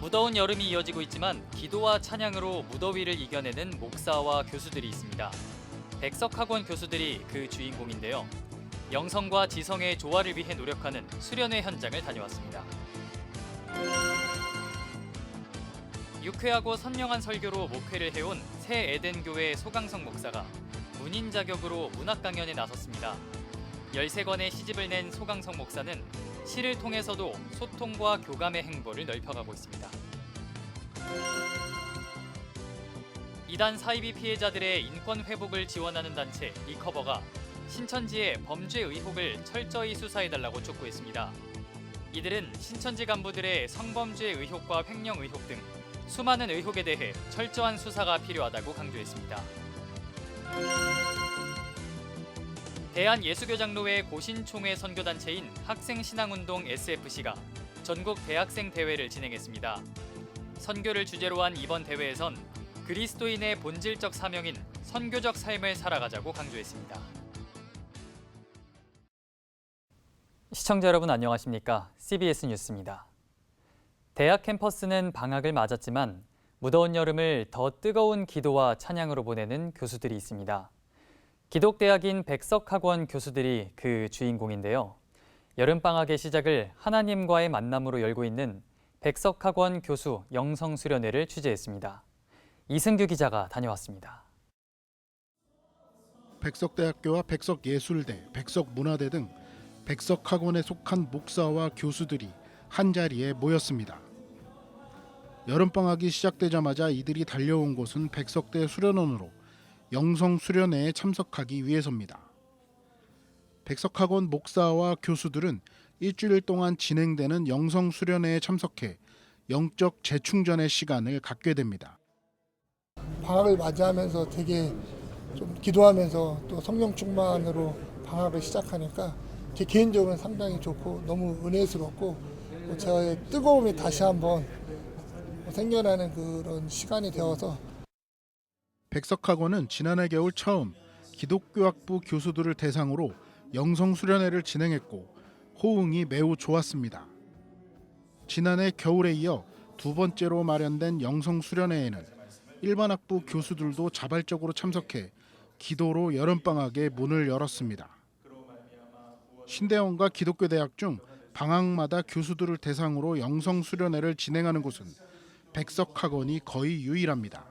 무더운 여름이 이어지고 있지만 기도와 찬양으로 무더위를 이겨내는 목사와 교수들이 있습니다. 백석학원 교수들이 그 주인공인데요. 영성과 지성의 조화를 위해 노력하는 수련회 현장을 다녀왔습니다. 유쾌하고 선명한 설교로 목회를 해온 새 에덴교회 소강성 목사가 문인 자격으로 문학 강연에 나섰습니다. 13권의 시집을 낸 소강성 목사는 시를 통해서도 소통과 교감의 행보를 넓혀가고 있습니다. 이단 사이비 피해자들의 인권 회복을 지원하는 단체 리커버가 신천지의 범죄 의혹을 철저히 수사해달라고 촉구했습니다. 이들은 신천지 간부들의 성범죄 의혹과 횡령 의혹 등 수많은 의혹에 대해 철저한 수사가 필요하다고 강조했습니다. 대한예수교장로회 고신총회 선교단체인 학생신앙운동 SFC가 전국 대학생 대회를 진행했습니다. 선교를 주제로 한 이번 대회에선 그리스도인의 본질적 사명인 선교적 삶을 살아가자고 강조했습니다. 시청자 여러분 안녕하십니까? CBS 뉴스입니다. 대학 캠퍼스는 방학을 맞았지만 무더운 여름을 더 뜨거운 기도와 찬양으로 보내는 교수들이 있습니다. 기독대학인 백석학원 교수들이 그 주인공인데요. 여름방학의 시작을 하나님과의 만남으로 열고 있는 백석학원 교수 영성수련회를 취재했습니다. 이승규 기자가 다녀왔습니다. 백석대학교와 백석예술대, 백석문화대 등 백석학원에 속한 목사와 교수들이 한자리에 모였습니다. 여름방학이 시작되자마자 이들이 달려온 곳은 백석대 수련원으로 영성수련회에 참석하기 위해서입니다. 백석학원 목사와 교수들은 일주일 동안 진행되는 영성수련회에 참석해 영적 재충전의 시간을 갖게 됩니다. 방학을 맞이하면서 되게 좀 기도하면서 또 성령 충만으로 방학을 시작하니까 제 개인적으로는 상당히 좋고 너무 은혜스럽고 저의 뜨거움이 다시 한번 생겨나는 그런 시간이 되어서 백석학원은 지난해 겨울 처음 기독교학부 교수들을 대상으로 영성수련회를 진행했고 호응이 매우 좋았습니다. 지난해 겨울에 이어 두 번째로 마련된 영성수련회에는 일반 학부 교수들도 자발적으로 참석해 기도로 여름방학에 문을 열었습니다. 신대원과 기독교대학 중 방학마다 교수들을 대상으로 영성수련회를 진행하는 곳은 백석학원이 거의 유일합니다.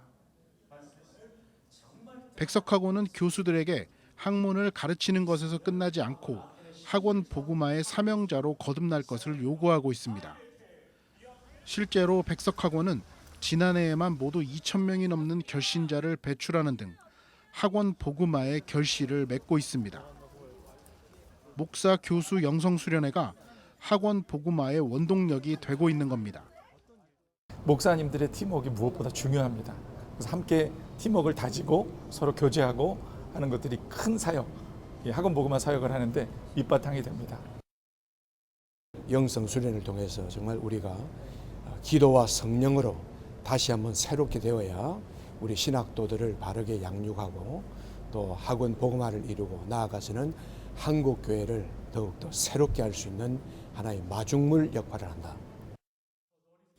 백석학원은 교수들에게 학문을 가르치는 것에서 끝나지 않고 학원 복음화의 사명자로 거듭날 것을 요구하고 있습니다. 실제로 백석학원은 지난해에만 모두 2,000명이 넘는 결신자를 배출하는 등 학원 복음화의 결실을 맺고 있습니다. 목사 교수 영성수련회가 학원 복음화의 원동력이 되고 있는 겁니다. 목사님들의 팀워크가 무엇보다 중요합니다. 그래서 함께 팀워크를 다지고 서로 교제하고 하는 것들이 큰 사역, 학원 복음화 사역을 하는데 밑바탕이 됩니다. 영성 수련을 통해서 정말 우리가 기도와 성령으로 다시 한번 새롭게 되어야 우리 신학도들을 바르게 양육하고 또 학원 복음화를 이루고 나아가서는 한국 교회를 더욱더 새롭게 할 수 있는 하나의 마중물 역할을 한다.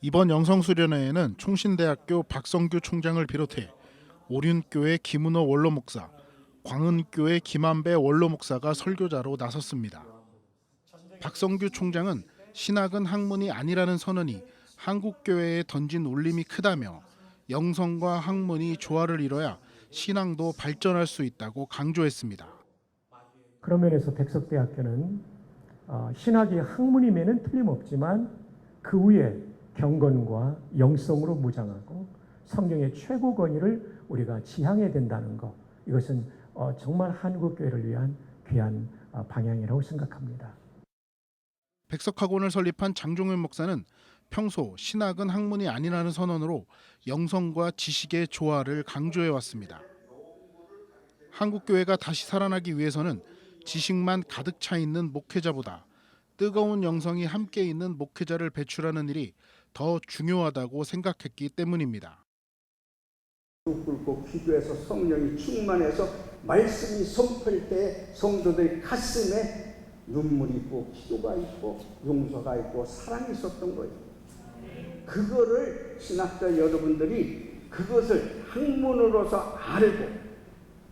이번 영성수련회에는 총신대학교 박성규 총장을 비롯해 오륜교회 김은호 원로 목사, 광은교회 김한배 원로 목사가 설교자로 나섰습니다. 박성규 총장은 신학은 학문이 아니라는 선언이 한국 교회에 던진 울림이 크다며 영성과 학문이 조화를 이뤄야 신앙도 발전할 수 있다고 강조했습니다. 그런 면에서 백석대학교는 신학이 학문임에는 틀림없지만 그 위에 경건과 영성으로 무장하고 성경의 최고 권위를 우리가 지향해야 된다는 것, 이것은 정말 한국교회를 위한 귀한 방향이라고 생각합니다. 백석학원을 설립한 장종현 목사는 평소 신학은 학문이 아니라는 선언으로 영성과 지식의 조화를 강조해왔습니다. 한국교회가 다시 살아나기 위해서는 지식만 가득 차 있는 목회자보다 뜨거운 영성이 함께 있는 목회자를 배출하는 일이 더 중요하다고 생각했기 때문입니다. 무릎 꿇고 기도해서 성령이 충만해서 말씀이 선포할 때 성도들의 가슴에 눈물이 있고 기도가 있고 용서가 있고 사랑이 있었던 거예요. 그거를 신학자 여러분들이 그것을 학문으로서 알고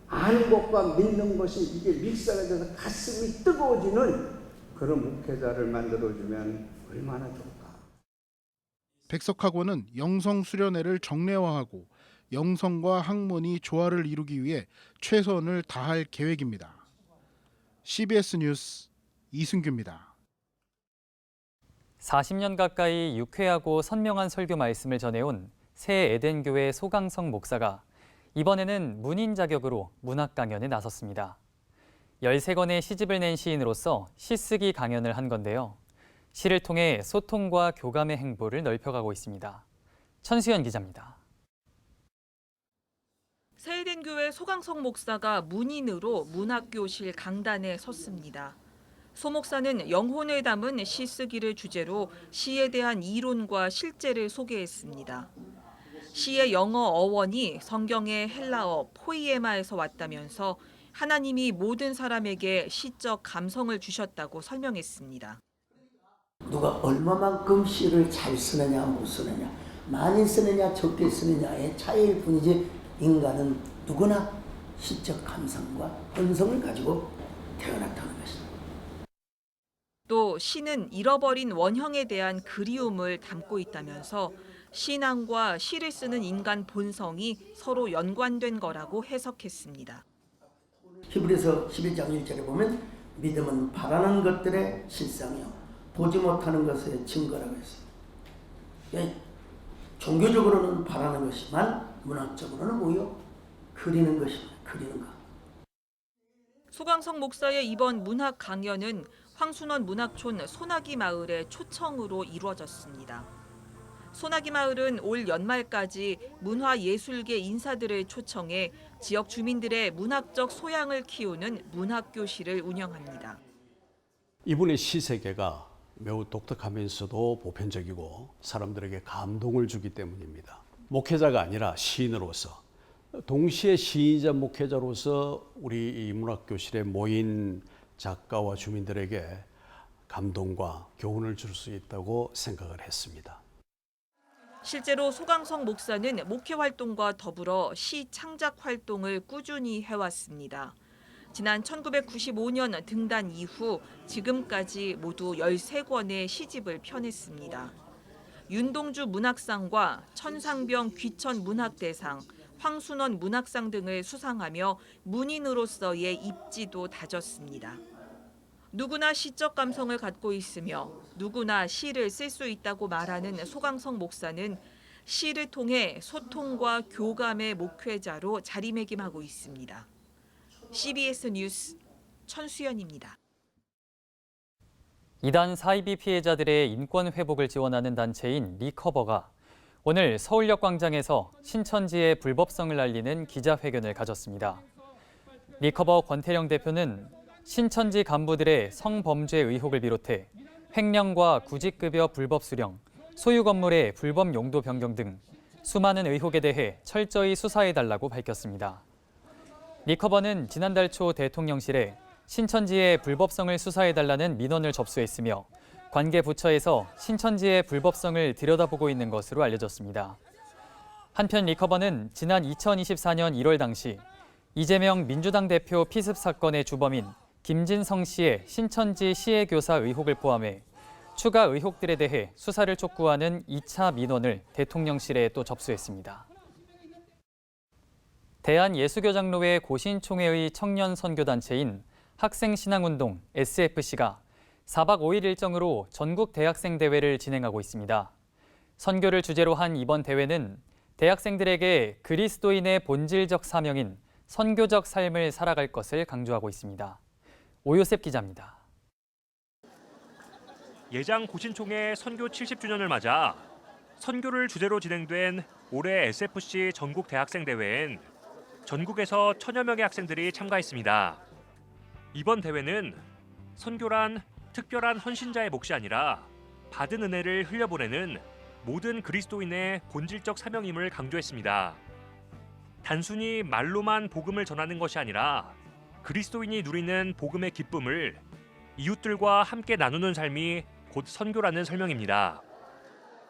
아는 것과 믿는 것이 이게 믹스가 돼서 가슴이 뜨거워지는 그런 목회자를 만들어주면 얼마나 좋을까. 백석학원은 영성 수련회를 정례화하고 영성과 학문이 조화를 이루기 위해 최선을 다할 계획입니다. CBS 뉴스 이승규입니다. 40년 가까이 유쾌하고 선명한 설교 말씀을 전해온 새 에덴교회 소강성 목사가 이번에는 문인 자격으로 문학 강연에 나섰습니다. 13권의 시집을 낸 시인으로서 시쓰기 강연을 한 건데요. 시를 통해 소통과 교감의 행보를 넓혀가고 있습니다. 천수연 기자입니다. 새 에덴교회 소강성 목사가 문인으로 문학교실 강단에 섰습니다. 소 목사는 영혼을 담은 시쓰기를 주제로 시에 대한 이론과 실제를 소개했습니다. 시의 영어 어원이 성경의 헬라어 포이에마에서 왔다면서 하나님이 모든 사람에게 시적 감성을 주셨다고 설명했습니다. 누가 얼마만큼 시를 잘 쓰느냐 못 쓰느냐, 많이 쓰느냐 적게 쓰느냐의 차이일 뿐이지 인간은 누구나 시적 감성과 본성을 가지고 태어났다는 것입니다. 또 시는 잃어버린 원형에 대한 그리움을 담고 있다면서 신앙과 시를 쓰는 인간 본성이 서로 연관된 거라고 해석했습니다. 히브리서 11장 1절에 보면 믿음은 바라는 것들의 실상이요 보지 못하는 것의 증거라고 했습니다. 종교적으로는 바라는 것이지만 문학적으로는 뭐요? 그리는 것입니다. 그리는 것. 소강성 목사의 이번 문학 강연은 황순원 문학촌 소나기 마을의 초청으로 이루어졌습니다. 소나기 마을은 올 연말까지 문화예술계 인사들을 초청해 지역 주민들의 문학적 소양을 키우는 문학교실을 운영합니다. 이분의 시세계가 매우 독특하면서도 보편적이고 사람들에게 감동을 주기 때문입니다. 목회자가 아니라 시인으로서, 동시에 시인이자 목회자로서 우리 이 문학교실에 모인 작가와 주민들에게 감동과 교훈을 줄 수 있다고 생각을 했습니다. 실제로 소강성 목사는 목회 활동과 더불어 시 창작 활동을 꾸준히 해왔습니다. 지난 1995년 등단 이후 지금까지 모두 13권의 시집을 펴냈습니다. 윤동주 문학상과 천상병 귀천 문학대상, 황순원 문학상 등을 수상하며 문인으로서의 입지도 다졌습니다. 누구나 시적 감성을 갖고 있으며 누구나 시를 쓸 수 있다고 말하는 소강성 목사는 시를 통해 소통과 교감의 목회자로 자리매김하고 있습니다. CBS 뉴스 천수연입니다. 이단 사이비 피해자들의 인권 회복을 지원하는 단체인 리커버가 오늘 서울역 광장에서 신천지의 불법성을 알리는 기자회견을 가졌습니다. 리커버 권태령 대표는 신천지 간부들의 성범죄 의혹을 비롯해 횡령과 구직급여 불법 수령, 소유 건물의 불법 용도 변경 등 수많은 의혹에 대해 철저히 수사해달라고 밝혔습니다. 리커버는 지난달 초 대통령실에 신천지의 불법성을 수사해달라는 민원을 접수했으며 관계 부처에서 신천지의 불법성을 들여다보고 있는 것으로 알려졌습니다. 한편 리커버는 지난 2024년 1월 당시 이재명 민주당 대표 피습 사건의 주범인 김진성 씨의 신천지 시혜교사 의혹을 포함해 추가 의혹들에 대해 수사를 촉구하는 2차 민원을 대통령실에 또 접수했습니다. 대한예수교장로회 고신총회의 청년 선교단체인 학생신앙운동 SFC가 4박 5일 일정으로 전국 대학생 대회를 진행하고 있습니다. 선교를 주제로 한 이번 대회는 대학생들에게 그리스도인의 본질적 사명인 선교적 삶을 살아갈 것을 강조하고 있습니다. 오요셉 기자입니다. 예장 고신총회 선교 70주년을 맞아 선교를 주제로 진행된 올해 SFC 전국 대학생 대회엔 전국에서 1000여 명의 학생들이 참가했습니다. 이번 대회는 선교란 특별한 헌신자의 몫이 아니라 받은 은혜를 흘려보내는 모든 그리스도인의 본질적 사명임을 강조했습니다. 단순히 말로만 복음을 전하는 것이 아니라 그리스도인이 누리는 복음의 기쁨을 이웃들과 함께 나누는 삶이 곧 선교라는 설명입니다.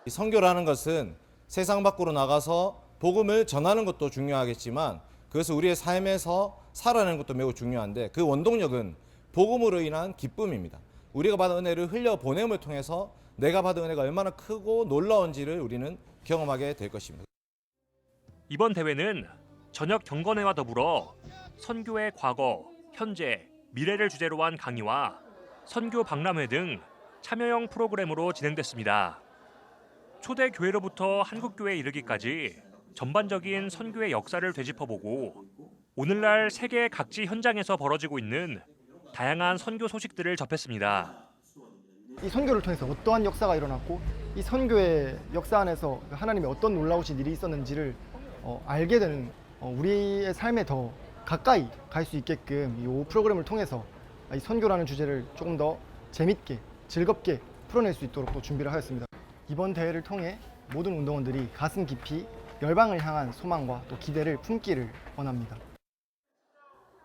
이 선교라는 것은 세상 밖으로 나가서 복음을 전하는 것도 중요하겠지만 그것을 우리의 삶에서 살아내는 것도 매우 중요한데 그 원동력은 복음으로 인한 기쁨입니다. 우리가 받은 은혜를 흘려보냄을 통해서 내가 받은 은혜가 얼마나 크고 놀라운지를 우리는 경험하게 될 것입니다. 이번 대회는 저녁 경건회와 더불어 선교의 과거, 현재, 미래를 주제로 한 강의와 선교 박람회 등 참여형 프로그램으로 진행됐습니다. 초대 교회로부터 한국교회에 이르기까지 전반적인 선교의 역사를 되짚어보고 오늘날 세계 각지 현장에서 벌어지고 있는 다양한 선교 소식들을 접했습니다. 이 선교를 통해서 어떠한 역사가 일어났고 이 선교의 역사 안에서 하나님의 어떤 놀라우신 일이 있었는지를 알게 되는 우리의 삶에 더 가까이 갈 수 있게끔 이 프로그램을 통해서 이 선교라는 주제를 조금 더 재밌게 즐겁게 풀어낼 수 있도록 또 준비를 하였습니다. 이번 대회를 통해 모든 운동원들이 가슴 깊이 열방을 향한 소망과 또 기대를 품기를 원합니다.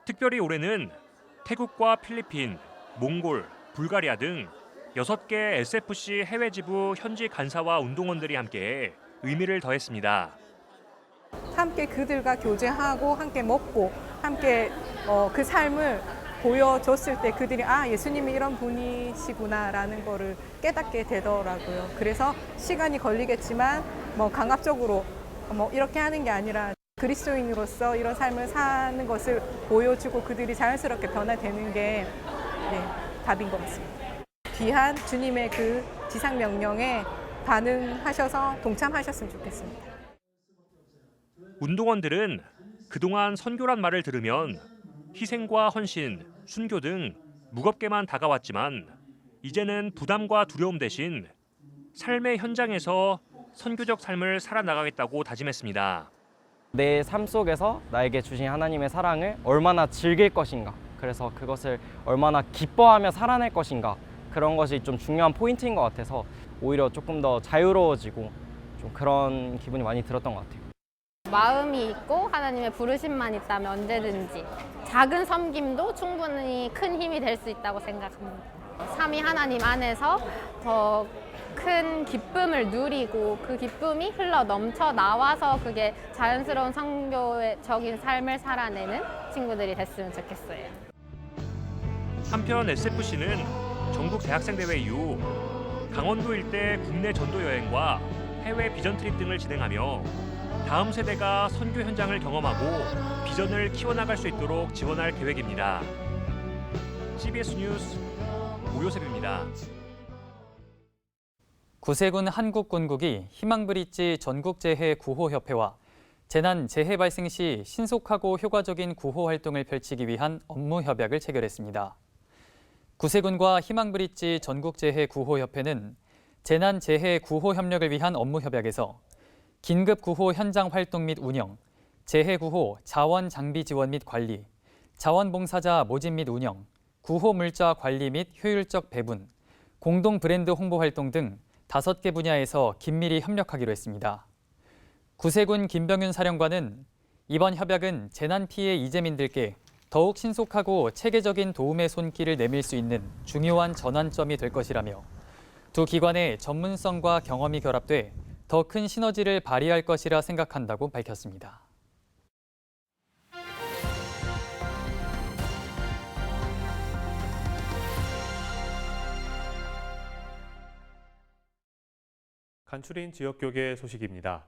특별히 올해는 태국과 필리핀, 몽골, 불가리아 등 6개 SFC 해외 지부 현지 간사와 운동원들이 함께 의미를 더했습니다. 함께 그들과 교제하고 함께 먹고 함께 그 삶을 보여줬을 때 그들이 예수님이 이런 분이시구나라는 거를 깨닫게 되더라고요. 그래서 시간이 걸리겠지만 강압적으로 이렇게 하는 게 아니라 그리스도인으로서 이런 삶을 사는 것을 보여주고 그들이 자연스럽게 변화되는 게 답인 것 같습니다. 귀한 주님의 그 지상 명령에 반응하셔서 동참하셨으면 좋겠습니다. 운동원들은 그동안 선교란 말을 들으면 희생과 헌신, 순교 등 무겁게만 다가왔지만 이제는 부담과 두려움 대신 삶의 현장에서 선교적 삶을 살아나가겠다고 다짐했습니다. 내 삶 속에서 나에게 주신 하나님의 사랑을 얼마나 즐길 것인가, 그래서 그것을 얼마나 기뻐하며 살아낼 것인가, 그런 것이 좀 중요한 포인트인 것 같아서 오히려 조금 더 자유로워지고 좀 그런 기분이 많이 들었던 것 같아요. 마음이 있고 하나님의 부르심만 있다면 언제든지 작은 섬김도 충분히 큰 힘이 될 수 있다고 생각합니다. 삼위 하나님 안에서 더 큰 기쁨을 누리고 그 기쁨이 흘러 넘쳐 나와서 그게 자연스러운 선교적인 삶을 살아내는 친구들이 됐으면 좋겠어요. 한편 SFC는 전국 대학생 대회 이후 강원도 일대 국내 전도 여행과 해외 비전 트립 등을 진행하며 다음 세대가 선교 현장을 경험하고 비전을 키워나갈 수 있도록 지원할 계획입니다. CBS 뉴스 오요셉입니다. 구세군 한국군국이 희망브릿지 전국재해구호협회와 재난 재해 발생 시 신속하고 효과적인 구호 활동을 펼치기 위한 업무 협약을 체결했습니다. 구세군과 희망브릿지 전국재해구호협회는 재난 재해 구호 협력을 위한 업무 협약에서 긴급 구호 현장 활동 및 운영, 재해 구호 자원 장비 지원 및 관리, 자원봉사자 모집 및 운영, 구호 물자 관리 및 효율적 배분, 공동 브랜드 홍보 활동 등 5개 분야에서 긴밀히 협력하기로 했습니다. 구세군 김병윤 사령관은 이번 협약은 재난 피해 이재민들께 더욱 신속하고 체계적인 도움의 손길을 내밀 수 있는 중요한 전환점이 될 것이라며 두 기관의 전문성과 경험이 결합돼 더 큰 시너지를 발휘할 것이라 생각한다고 밝혔습니다. 간추린 지역교계 소식입니다.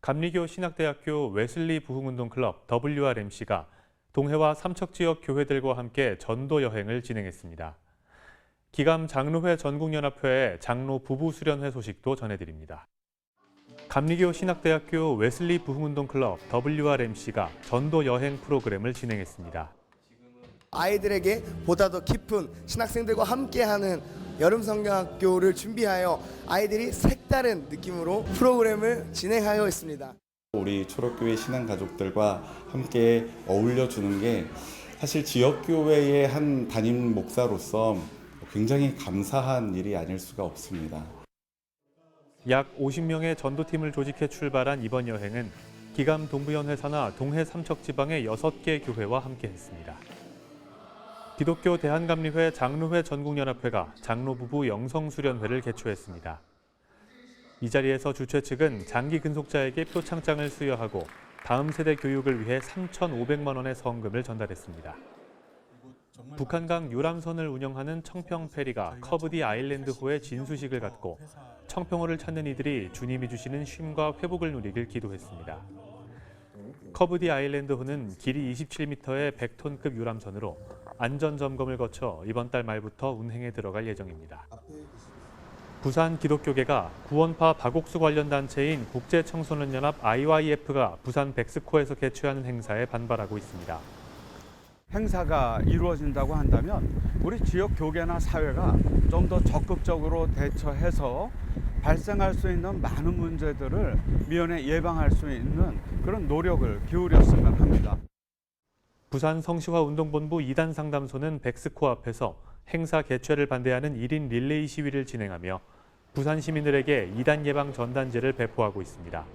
감리교 신학대학교 웨슬리 부흥운동클럽 WRMC가 동해와 삼척 지역 교회들과 함께 전도 여행을 진행했습니다. 기감 장로회 전국연합회의 장로 부부 수련회 소식도 전해드립니다. 감리교 신학대학교 웨슬리 부흥운동클럽 WRMC가 전도 여행 프로그램을 진행했습니다. 아이들에게 보다 더 깊은 신학생들과 함께하는 여름 성경학교를 준비하여 아이들이 색다른 느낌으로 프로그램을 진행하여 있습니다. 우리 초록교회 신앙가족들과 함께 어울려주는 게 사실 지역교회의 한 담임 목사로서 굉장히 감사한 일이 아닐 수가 없습니다. 약 50명의 전도팀을 조직해 출발한 이번 여행은 기감 동부연회사나 동해 삼척 지방의 6개 교회와 함께했습니다. 기독교 대한감리회 장로회 전국연합회가 장로부부 영성수련회를 개최했습니다. 이 자리에서 주최 측은 장기 근속자에게 표창장을 수여하고 다음 세대 교육을 위해 3,500만 원의 성금을 전달했습니다. 북한강 유람선을 운영하는 청평페리가 커브디 아일랜드호에 진수식을 갖고 청평호를 찾는 이들이 주님이 주시는 쉼과 회복을 누리길 기도했습니다. 커브디 아일랜드호는 길이 27m의 100톤급 유람선으로 안전점검을 거쳐 이번 달 말부터 운행에 들어갈 예정입니다. 부산 기독교계가 구원파 박옥수 관련 단체인 국제청소년연합 IYF가 부산 백스코에서 개최하는 행사에 반발하고 있습니다. 행사가 이루어진다고 한다면 우리 지역 교계나 사회가 좀 더 적극적으로 대처해서 발생할 수 있는 많은 문제들을 미연에 예방할 수 있는 그런 노력을 기울였으면 합니다. 부산 성시화운동본부 2단 상담소는 백스코 앞에서 행사 개최를 반대하는 1인 릴레이 시위를 진행하며 부산 시민들에게 2단 예방 전단지를 배포하고 있습니다.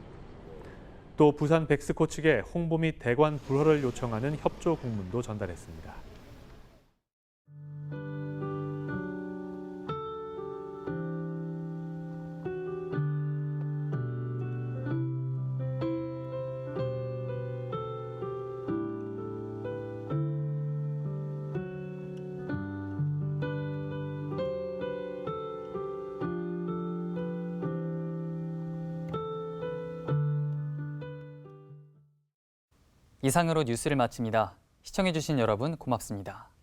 또 부산 백스코 측에 홍보 및 대관 불허를 요청하는 협조 공문도 전달했습니다. 이상으로 뉴스를 마칩니다. 시청해주신 여러분 고맙습니다.